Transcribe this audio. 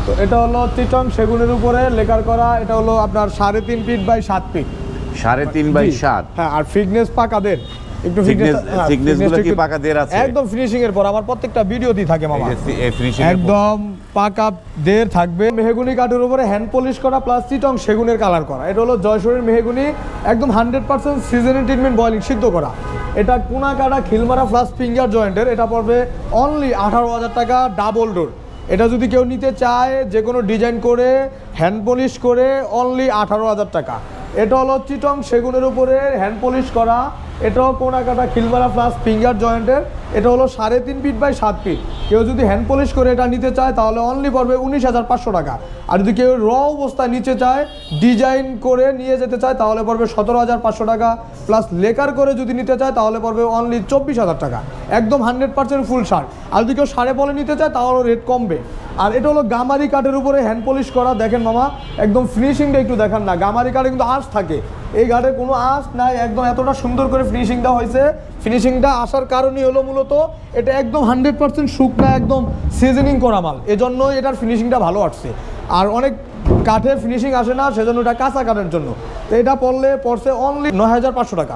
তো এটা হলো চিটং সেগুনের উপরে লেকার করা, এটা হলো আপনার 3.5 ফিট বাই 7 ফিট। 3.5 বাই 7। হ্যাঁ, আর ফিটনেস পাকাদের একটু ফিটনেস গুলো কি পাকাদের আছে? একদম ফিনিশিং এর পর আমার প্রত্যেকটা ভিডিওতেই থাকে মামা, এই ফিনিশিং একদম পাকাদের থাকবে। মেহগুনি কাঠের উপরে হ্যান্ড পলিশ করা প্লাস চিটং সেগুনের কালার করা। এটা হলো জয়সরের মেহগুনি, একদম 100% সিজনিং ট্রিটমেন্ট বয়েলিং সিদ্ধ করা। এটা কোনা কাটা খিলমারা প্লাস ফিঙ্গার জয়েন্টের। এটা পড়বে অনলি 18,000 টাকা ডাবল ডোর। এটা যদি কেউ নিতে চায় যে কোনো ডিজাইন করে হ্যান্ড পলিশ করে অনলি 18,000 টাকা। এটা হলো চিটং সেগুনের উপরে হ্যান্ড পলিশ করা, এটাও কোনা কাটা খিলমারা প্লাস ফিঙ্গার জয়েন্টের। এটা হলো 3.5 ফিট বাই 7 ফিট। কেউ যদি হ্যান্ড পলিশ করে এটা নিতে চায় তাহলে অনলি পড়বে 19,500 টাকা। আর যদি কেউ র অবস্থায় নিতে চায় ডিজাইন করে নিয়ে যেতে চায় তাহলে পড়বে 17,500 টাকা, প্লাস লেকার করে যদি নিতে চায় তাহলে পড়বে অনলি 24,000 টাকা। একদম 100% ফুল শার্ট। আর যদি কেউ সাড়ে পলে নিতে চায় তাহলে রেট কমবে। আর এটা হলো গামারি কাঠের উপরে হ্যান্ড পলিশ করা। দেখেন মামা, একদম ফিনিশিংটা একটু দেখান না। গামারি কাঠে কিন্তু আঁশ থাকে, এই ঘাটে কোনো আঁশ নাই, একদম এতটা সুন্দর করে ফিনিশিং দেওয়া হয়েছে। ফিনিশিংটা আসার কারণই হলো মূলত এটা একদম 100% শুকনা, একদম সিজনিং করা মাল, এজন্যই এটার ফিনিশিংটা ভালো আসছে। আর অনেক কাঠের ফিনিশিং আসে না, সেজন্য এটা কাঁচা কাঠের জন্য। তো এটা পড়ছে অনলি 9,500 টাকা।